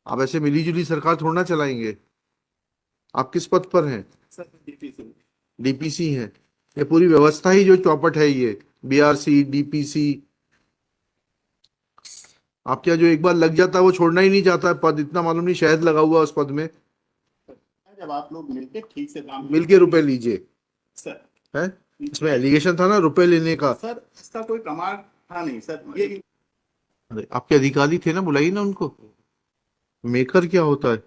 आप ऐसे मिलीजुली सरकार थोड़ा ना चलाएंगे। आप किस पद पर हैं? Sir DPC. डीपीसी हैं। ये पूरी व्यवस्था ही जो चौपट है ये, बीआरसी डीपीसी। आप क्या, जो एक बार लग जाता है वो छोड़ना ही नहीं चाहता है पद, इतना मालूम नहीं शहद लगा हुआ है उस पद में। जब आप लोग मिलके ठीक से काम मिलके रुपए लीजिए सर। है। इसमें एलिगेशन था ना रुपए लेने का। सर इसका कोई प्रमाण था नहीं सर ये। अरे आपके अधिकारी थे ना, बुलाइए ना उनको। मेकर क्या होता है?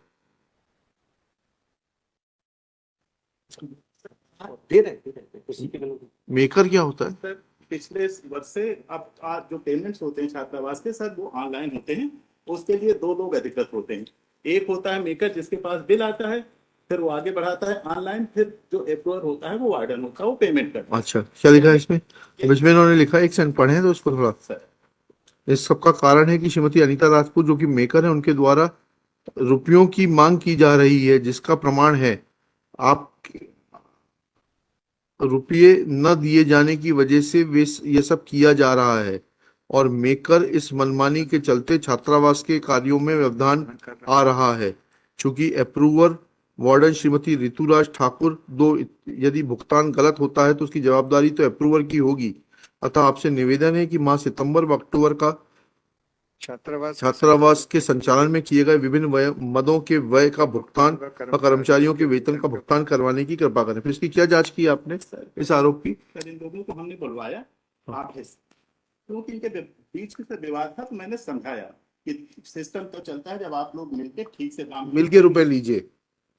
मेकर क्या होता है? सर पिछले वर्ष से अब आज जो पेमेंट्स होते हैं छात्रावास के सर वो ऑनलाइन होते हैं। उसके लिए दो लोग अधिकृत होते हैं। एक होता है मेकर जिसके पास बिल आता है, फिर वो आगे बढ़ाता है ऑनलाइन, फिर जो अप्रूवर होता है वो वार्डन होता है, वो पेमेंट करता है। अच्छा, क्या लिखा है इसमें? अब इसमें इन्होंने लिखा है, एक सेकंड पढ़े हैं तो उसको थोड़ा। सर इस सब का कारण है कि श्रीमती अनीता राजपूत जो कि मेकर है, उनके द्वारा रुपयों की मांग की जा रही है, जिसका प्रमाण है आप रुपये न दिए जाने की वजह से वे ये सब किया जा रहा है। और मेकर इस मनमानी के चलते छात्रावास के कार्यों में व्यवधान आ रहा है। चूंकि अप्रूवर वार्डन श्रीमती ऋतुराज ठाकुर दो, यदि भुगतान गलत होता है तो उसकी जवाबदारी तो अप्रूवर की होगी। अतः आपसे निवेदन है कि माह सितंबर व अक्टूबर का छात्रावास के संचालन में किए गए विभिन्न मदों के व्यय का भुगतान और कर्मचारियों के वेतन का भुगतान करवाने की कृपा करें। फिर इसकी क्या जांच की आपने इस आरोप की? सर इन लोगों को हमने बुलवाया ऑफिस, क्योंकि इनके बीच में विवाद था, तो मैंने समझाया कि सिस्टम तो चलता है जब आप लोग मिलके ठीक से काम मिलके रुपए लीजिए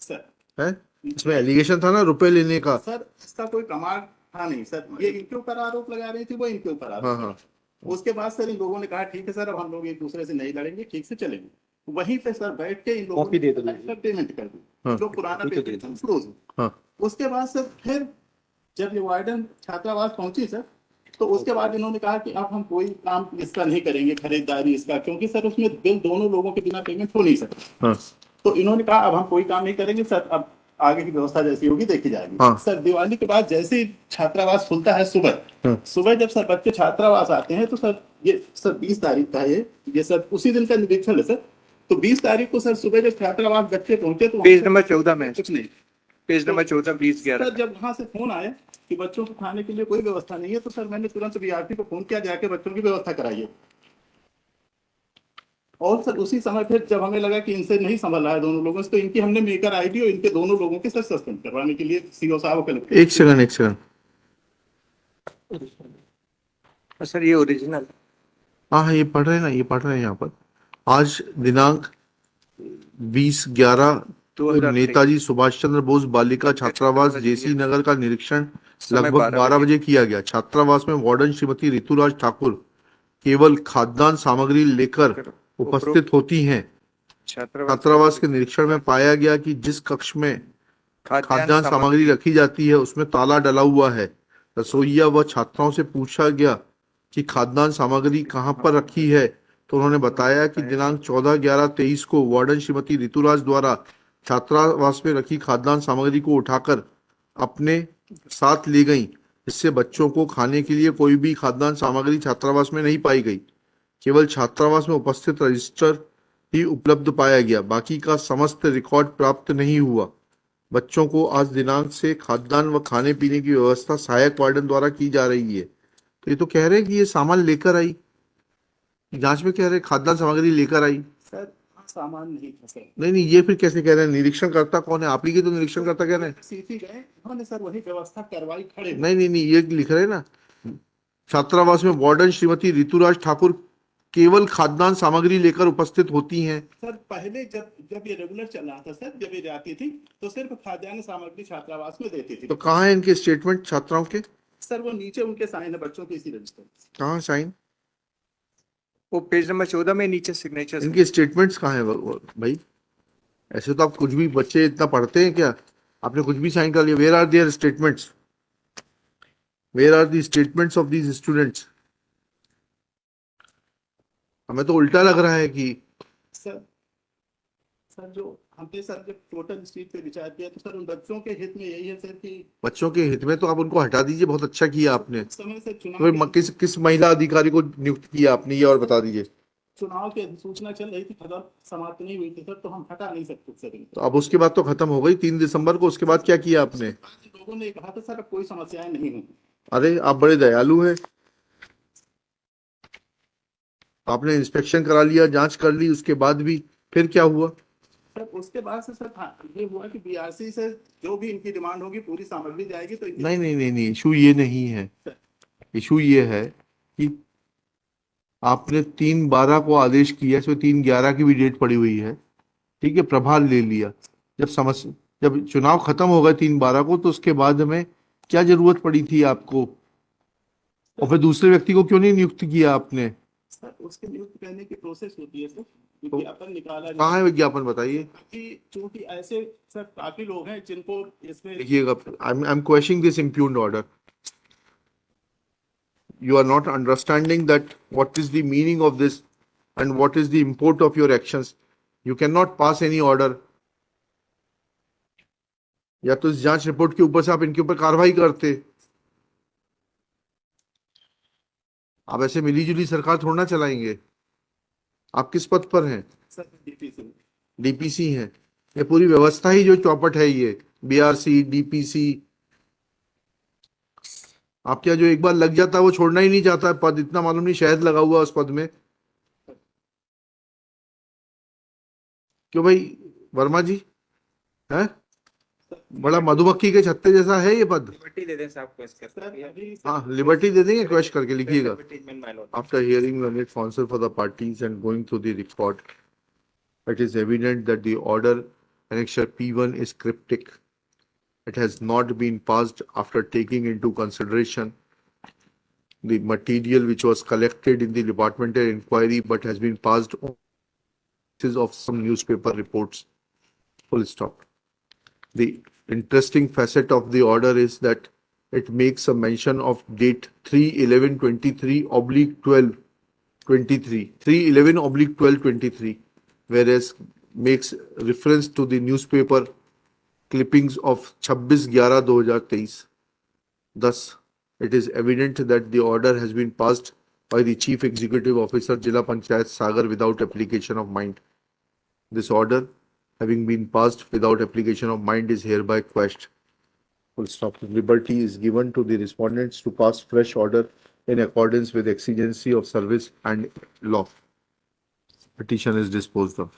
सर है। इसमें एलिगेशन था ना रुपए लेने का। सर इसका कोई प्रमाण था नहीं सर। ये इनके ऊपर आरोप लगा रही थी, वो इनके ऊपर आरोप। हाँ। उसके बाद सर इन लोगों ने कहा ठीक है सर अब हम लोग एक दूसरे से नहीं लड़ेंगे, ठीक से चलेंगे। वहीं पे सर बैठ के इन लोगों ने पेमेंट कर दी। हाँ। जो पुराना पेमेंट था क्लोज। हाँ। उसके बाद सर फिर जब ये वार्डन छात्रावास पहुंची सर, तो उसके बाद इन्होंने कहा कि अब हम कोई काम इसका नहीं करेंगे, खरीदारी इसका, क्योंकि सर उसमें बिल दोनों लोगों के बिना पेमेंट हो नहीं सकता। हाँ। तो इन्होंने कहा अब हम कोई काम नहीं करेंगे सर, अब आगे की व्यवस्था जैसी होगी देखी जाएगी। हाँ। सर दिवाली के बाद जैसे ही छात्रावास खुलता है सुबह, सुबह जब सर बच्चे छात्रावास आते हैं तो सर ये सर 20 तारीख का ये सर उसी दिन का निरीक्षण है सर। तो 20 तारीख को सर सुबह जब छात्रावास बच्चे पहुंचे तो पेज नंबर 14 में कुछ नहीं। पेज नंबर 14 2011 सर जब वहां से फोन आया कि बच्चों को खाने के लिए कोई व्यवस्था नहीं है, तो सर मैंने तुरंत बीआरटी को फोन किया जाके बच्चों की व्यवस्था कराइए। और सर उसी समय फिर जब हमें लगा कि इनसे नहीं संभल रहा है दोनों लोगों से, तो इनकी हमने मेकर आईडी और इनके दोनों लोगों के सर सस्पेंड करवाने के लिए सीओ साहब को। एक सेकंड। सर ये ओरिजिनल। हाँ, ये पढ़ रहे हैं ना, ये पढ़ रहे हैं यहाँ पर। आज दिनांक 20/11 नेताजी सुभाष चंद्र बोस बालिका छात्रावास जेसी नगर का निरीक्षण लगभग 12 बजे किया गया। छात्रावास में वार्डन श्रीमती ऋतुराज ठाकुर केवल खाद्यान्न सामग्री लेकर उपस्थित होती हैं। छात्रावास के निरीक्षण में पाया गया कि जिस कक्ष में खाद्यान्न सामग्री रखी जाती है उसमें ताला डला हुआ है। रसोइया व छात्राओं से पूछा गया कि खाद्यान्न सामग्री कहां पर रखी है, तो उन्होंने बताया कि दिनांक 14/11/23 को वार्डन श्रीमती ऋतुराज द्वारा छात्रावास में रखी खाद्यान्न सामग्री को उठाकर अपने साथ ले गई। इससे बच्चों को खाने के लिए कोई भी खाद्यान्न सामग्री छात्रावास में नहीं पाई गई। केवल छात्रावास में उपस्थित रजिस्टर ही उपलब्ध पाया गया। बाकी का समस्त रिकॉर्ड प्राप्त नहीं हुआ। बच्चों को आज दिनांक से खाद्यान्न व खाने पीने की व्यवस्था सहायक वार्डन द्वारा की जा रही है। तो ये तो कह रहे हैं कि ये सामान लेकर आई, जांच में कह रहे खाद्यान्न सामग्री लेकर आई। सर सामान नहीं था सर। नहीं, ये फिर कैसे कह रहे हैं? निरीक्षण करता कौन है? आप ही के तो निरीक्षण करता कह रहे हैं। सीसी गए उन्होंने सर वही व्यवस्था करवाई खड़े। नहीं, ये लिख रहे हैं ना, छात्रावास में वार्डन श्रीमती ऋतुराज ठाकुर केवल खाद्यान्न सामग्री लेकर उपस्थित होती हैं। सर पहले जब ये रेगुलर चल रहा था सर, जब ये जाती थी तो सिर्फ खाद्यान्न सामग्री छात्रावास में देती थी। तो कहाँ है इनके स्टेटमेंट छात्राओं के? सर वो नीचे उनके साइन है बच्चों के, इसी रजिस्टर। कहाँ साइन? वो पेज नंबर 14 में नीचे सिग्नेचर। इनके स्टेटमेंट्स कहाँ है भाई? ऐसे तो आप कुछ भी, बच्चे इतना पढ़ते हैं क्या? आपने कुछ भी साइन कर लिया? Where are there statements? Where are the statements of these students? हमें तो उल्टा लग रहा है कि सर जो हमने सर जब टोटल स्ट्रीट पे विचार किया तो सर उन बच्चों के हित में यही है सर कि बच्चों के हित में तो आप उनको हटा दीजिए। बहुत अच्छा किया आपने। समय से तो किस महिला अधिकारी को नियुक्त किया आपने, ये और बता दीजिए। चुनाव की अधिसूचना चल रही थी, अगर समाप्त नहीं हुई थी सर, तो हम हटा नहीं सकते सर इनको। तो अब उसके बाद तो खत्म हो गई 3 दिसंबर को, उसके बाद क्या किया आपने? लोगों ने कहा था सर अब कोई समस्याएं नहीं होंगी। अरे आप बड़े दयालु हैं, आपने इंस्पेक्शन करा लिया, जांच कर ली, उसके बाद भी फिर क्या हुआ? सर उसके बाद से सर हाँ, ये हुआ कि बीआरसी से जो भी इनकी डिमांड होगी पूरी सामग्री जाएगी, तो नहीं नहीं नहीं नहीं, इशू ये नहीं है। इशू ये है कि आपने 3/12 को आदेश किया, इसमें 3/11 की भी डेट पड़ी हुई है, ठीक है, प्रभार ले लिया। जब चुनाव खत्म हो गए 3/12 को, तो उसके बाद में क्या जरूरत पड़ी थी आपको? और फिर दूसरे व्यक्ति को क्यों नहीं नियुक्त किया आपने? सर उसके नियुक्त करने की प्रोसेस होती है सर, विज्ञापन निकाला कहाँ है विज्ञापन, बताइए। क्योंकि ऐसे सर काफी लोग हैं जिनको इसमें देखिएगा, I am questioning this impugned order. You are not understanding that what is the meaning of this and what is the import of your actions. You cannot pass any order. या तो इस जांच रिपोर्ट के ऊपर से आप इनके ऊपर कार्रवाई करते। आप ऐसे मिलीजुली सरकार थोड़ा ना चलाएंगे। आप किस पद पर हैं? सर डीपीसी डीपीसी हैं। ये पूरी व्यवस्था ही जो चौपट है, ये बीआरसी डीपीसी, आप क्या जो एक बार लग जाता है वो छोड़ना ही नहीं चाहता है पद? इतना मालूम नहीं शहद लगा हुआ उस पद में। क्यों भाई वर्मा जी, है बड़ा मधुमक्खी के छत्ते जैसा है ये पद? लिबर्टी दे दें साहब को इसके सर हाँ, लिबर्टी दे देंगे, क्वेश्चन करके लिखिएगा। Advertisement my Lord. After hearing learned counsel for the parties and going through the report, it is evident that the order annexure P1 is cryptic. It has not been passed after taking into consideration the material which was collected in the departmental inquiry but has been passed on the basis of some newspaper reports. Full stop. The interesting facet of the order is that it makes a mention of date 3/11/23/12/23, 3/11/12/23, whereas makes reference to the newspaper clippings of 26/11/2023. Thus, it is evident that the order has been passed by the Chief Executive Officer, Jila Panchayat Sagar, without application of mind. This order, having been passed without application of mind, is hereby quashed. Full stop. Liberty is given to the respondents to pass fresh order in accordance with exigency of service and law. Petition is disposed of.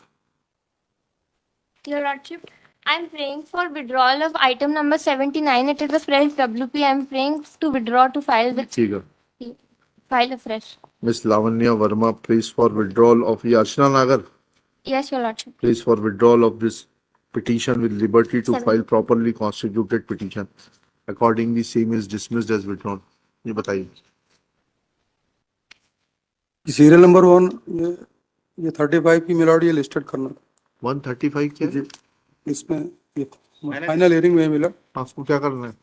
Your Lordship, I am praying for withdrawal of item number 79. It is a fresh WP. I am praying to withdraw to file Lichiega. afresh. Ms. Lavanya Verma prays for withdrawal of Yarchana Nagar. Yes, Your Lordship. Prays for withdrawal of this petition with liberty to Seven. file properly constituted petition. Accordingly, same is dismissed as withdrawn. ये बताइए। Serial number 1 ये 35 की मिलावट ये listed करना 135 क्या है? जी इसमें ये फाइनल हियरिंग में मिला हाँ, उसको क्या करना है?